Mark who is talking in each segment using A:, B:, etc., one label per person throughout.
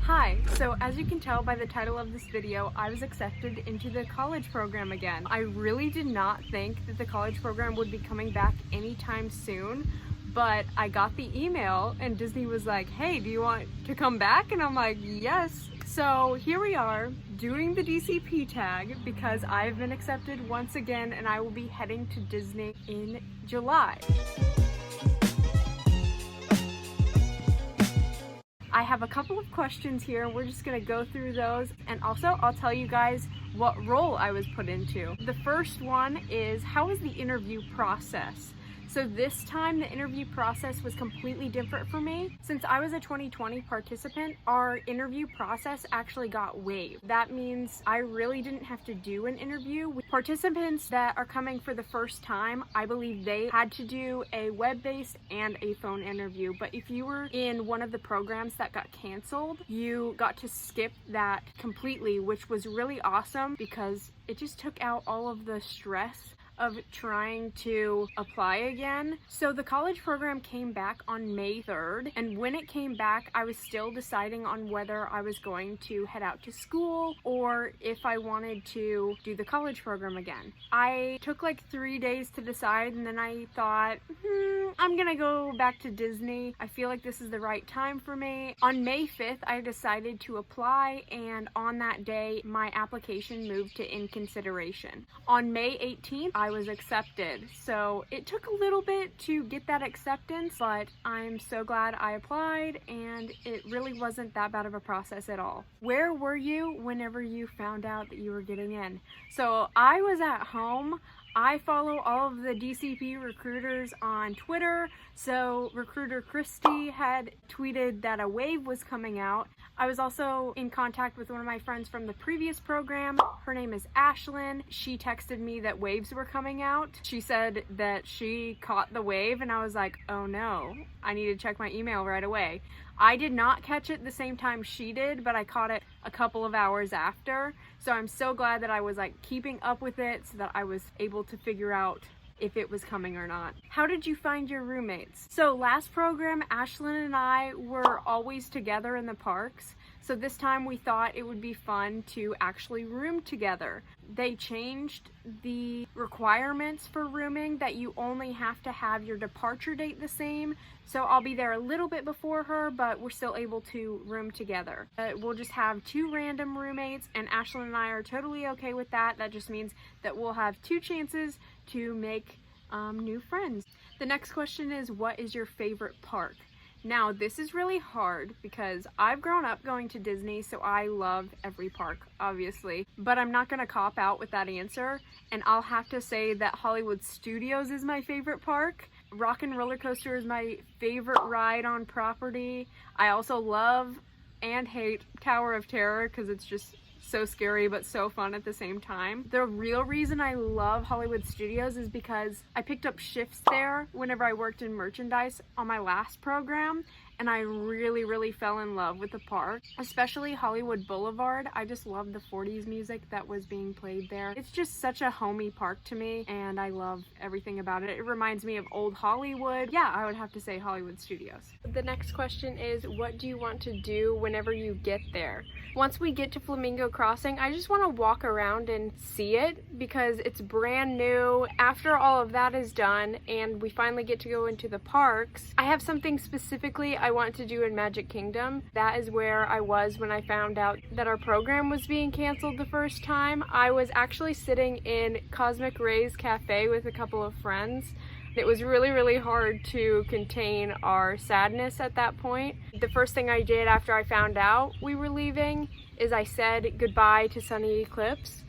A: Hi, so as you can tell by the title of this video, I was accepted into the college program again. I really did not think that the college program would be coming back anytime soon, but I got the email and Disney was like, hey, do you want to come back? And I'm like, yes. So here we are doing the DCP tag because I've been accepted once again and I will be heading to Disney in July. I have a couple of questions here and we're just gonna go through those, and also I'll tell you guys what role I was put into. The first one is, how was the interview process? So this time the interview process was completely different for me. Since I was a 2020 participant, our interview process actually got waived. That means I really didn't have to do an interview. With participants that are coming for the first time, I believe they had to do a web-based and a phone interview. But if you were in one of the programs that got canceled, you got to skip that completely, which was really awesome because it just took out all of the stress of trying to apply again. So the college program came back on May 3rd, and when it came back, I was still deciding on whether I was going to head out to school or if I wanted to do the college program again. I took like 3 days to decide, and then I thought, I'm gonna go back to Disney. I feel like this is the right time for me. On May 5th, I decided to apply, and on that day, my application moved to in consideration. On May 18th, I was accepted. So it took a little bit to get that acceptance, but I'm so glad I applied, and it really wasn't that bad of a process at all. Where were you whenever you found out that you were getting in? So I was at home. I follow all of the DCP recruiters on Twitter, so recruiter Christy had tweeted that a wave was coming out. I was also in contact with one of my friends from the previous program. Her name is Ashlyn. She texted me that waves were coming out. She said that she caught the wave, and I was like, oh no, I need to check my email right away. I did not catch it the same time she did, but I caught it a couple of hours after. So I'm so glad that I was like keeping up with it so that I was able to figure out if it was coming or not. How did you find your roommates? So last program, Ashlyn and I were always together in the parks. So this time we thought it would be fun to actually room together. They changed the requirements for rooming that you only have to have your departure date the same. So I'll be there a little bit before her, but we're still able to room together. We'll just have 2 random roommates, and Ashlyn and I are totally okay with that. That just means that we'll have 2 chances to make new friends. The next question is, what is your favorite park? Now, this is really hard because I've grown up going to Disney, so I love every park, obviously. But I'm not gonna cop out with that answer, and I'll have to say that Hollywood Studios is my favorite park. Rock and Roller Coaster is my favorite ride on property. I also love and hate Tower of Terror because it's just so scary but so fun at the same time. The real reason I love Hollywood Studios is because I picked up shifts there whenever I worked in merchandise on my last program, and I really fell in love with the park, especially Hollywood Boulevard. I just love the 40s music that was being played there. It's just such a homey park to me, and I love everything about it. It reminds me of old Hollywood. Yeah, I would have to say Hollywood Studios. The next question is, what do you want to do whenever you get there? Once we get to Flamingo Crossing, I just want to walk around and see it because it's brand new. After all of that is done and we finally get to go into the parks, I have something specifically I want to do in Magic Kingdom. That is where I was when I found out that our program was being canceled the first time. I was actually sitting in Cosmic Rays Cafe with a couple of friends. It was really hard to contain our sadness at that point. The first thing I did after I found out we were leaving is I said goodbye to Sunny Eclipse.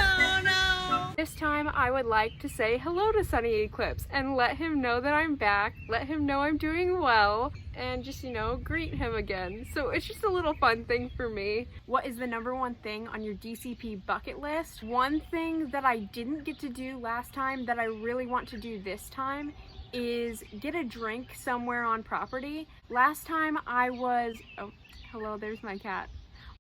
A: Oh no! This time I would like to say hello to Sunny Eclipse and let him know that I'm back, let him know I'm doing well, and just, you know, greet him again. So it's just a little fun thing for me. What is the #1 thing on your DCP bucket list? One thing that I didn't get to do last time that I really want to do this time is get a drink somewhere on property. Last time I was, oh, hello, there's my cat.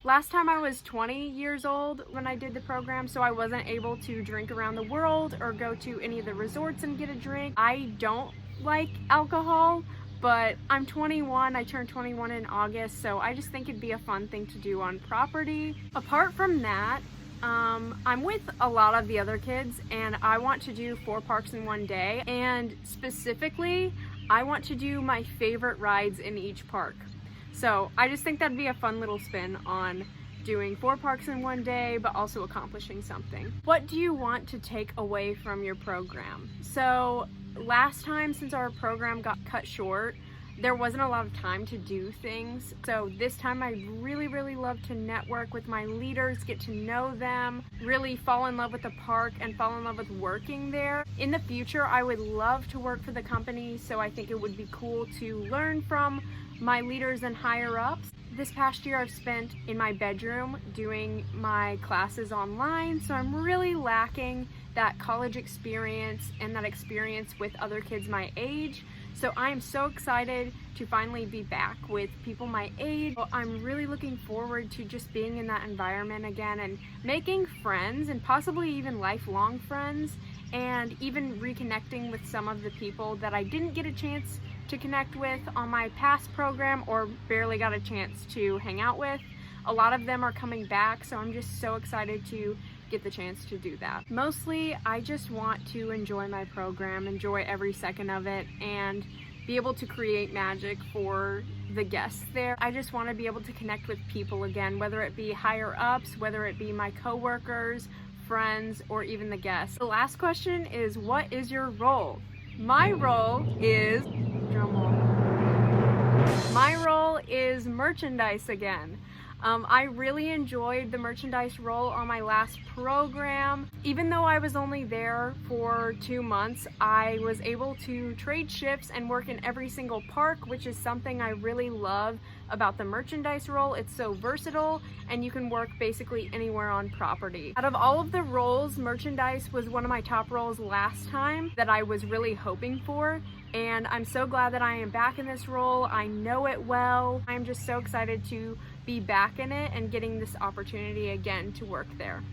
A: Last time I was 20 years old when I did the program, so I wasn't able to drink around the world or go to any of the resorts and get a drink. I don't like alcohol, but I'm 21, I turned 21 in August, so I just think it'd be a fun thing to do on property. Apart from that, I'm with a lot of the other kids and I want to do 4 parks in one day, and specifically I want to do my favorite rides in each park. So I just think that'd be a fun little spin on doing 4 parks in one day, but also accomplishing something. What do you want to take away from your program? So last time, since our program got cut short, there wasn't a lot of time to do things. So this time I really love to network with my leaders, get to know them, really fall in love with the park and fall in love with working there. In the future, I would love to work for the company, so I think it would be cool to learn from my leaders and higher ups. This past year I've spent in my bedroom doing my classes online, so I'm really lacking that college experience and that experience with other kids my age. So I'm so excited to finally be back with people my age. I'm really looking forward to just being in that environment again and making friends, and possibly even lifelong friends, and even reconnecting with some of the people that I didn't get a chance to connect with on my past program or barely got a chance to hang out with. A lot of them are coming back, so I'm just so excited to get the chance to do that. Mostly, I just want to enjoy my program, enjoy every second of it, and be able to create magic for the guests there. I just want to be able to connect with people again, whether it be higher ups, whether it be my coworkers, friends, or even the guests. The last question is, what is your role? My role is, my role is merchandise again. I really enjoyed the merchandise role on my last program. Even though I was only there for 2 months, I was able to trade shifts and work in every single park, which is something I really love about the merchandise role. It's so versatile and you can work basically anywhere on property. Out of all of the roles, merchandise was one of my top roles last time that I was really hoping for. And I'm so glad that I am back in this role. I know it well. I'm just so excited to be back in it and getting this opportunity again to work there.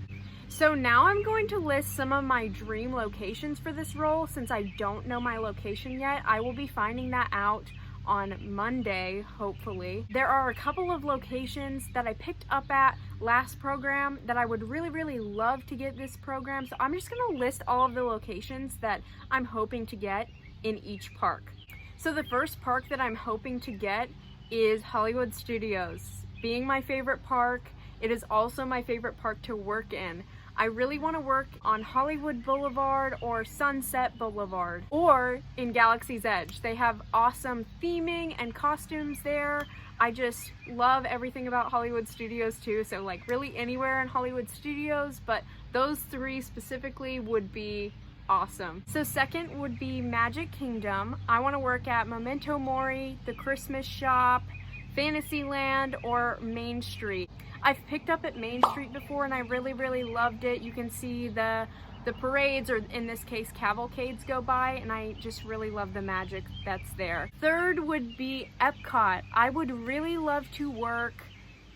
A: So now I'm going to list some of my dream locations for this role. Since I don't know my location yet, I will be finding that out on Monday, hopefully. There are a couple of locations that I picked up at last program that I would really love to get this program. So I'm just gonna list all of the locations that I'm hoping to get in each park. So the first park that I'm hoping to get is Hollywood Studios. Being my favorite park, it is also my favorite park to work in. I really want to work on Hollywood Boulevard or Sunset Boulevard or in Galaxy's Edge. They have awesome theming and costumes there. I just love everything about Hollywood Studios too, so like really anywhere in Hollywood Studios, but those 3 specifically would be awesome. So second would be Magic Kingdom. I want to work at Memento Mori, the Christmas Shop, Fantasyland, or Main Street. I've picked up at Main Street before and I really loved it. You can see the parades, or in this case cavalcades, go by, and I just really love the magic that's there. Third would be Epcot. I would really love to work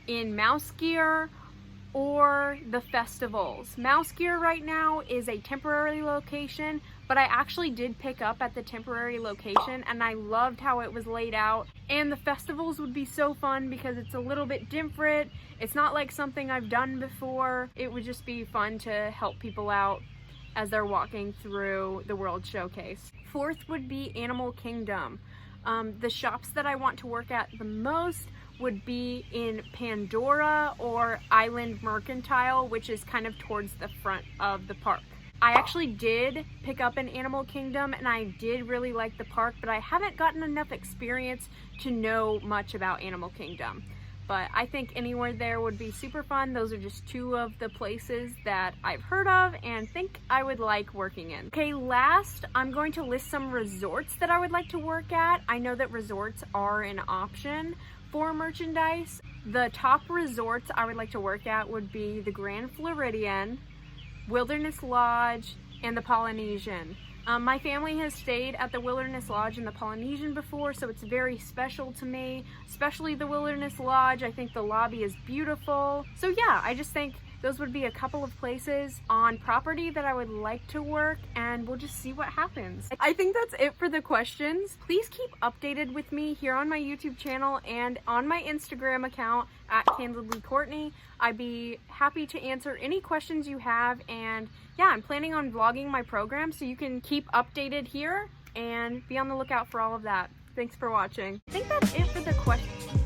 A: in Mouse Gear or the festivals. Mouse Gear right now is a temporary location, but I actually did pick up at the temporary location and I loved how it was laid out. And the festivals would be so fun because it's a little bit different. It's not like something I've done before. It would just be fun to help people out as they're walking through the World Showcase. Fourth would be Animal Kingdom. The shops that I want to work at the most would be in Pandora or Island Mercantile, which is kind of towards the front of the park. I actually did pick up an Animal Kingdom and I did really like the park, but I haven't gotten enough experience to know much about Animal Kingdom. But I think anywhere there would be super fun. Those are just 2 of the places that I've heard of and think I would like working in. Okay, last, I'm going to list some resorts that I would like to work at. I know that resorts are an option for merchandise. The top resorts I would like to work at would be the Grand Floridian, Wilderness Lodge, and the Polynesian. My family has stayed at the Wilderness Lodge and the Polynesian before, so it's very special to me, especially the Wilderness Lodge. I think the lobby is beautiful. So yeah, I just think those would be a couple of places on property that I would like to work, and we'll just see what happens. I think that's it for the questions. Please keep updated with me here on my YouTube channel and on my Instagram account at CandidlyCourtney. I'd be happy to answer any questions you have, and yeah, I'm planning on vlogging my program, so you can keep updated here and be on the lookout for all of that. Thanks for watching. I think that's it for the questions.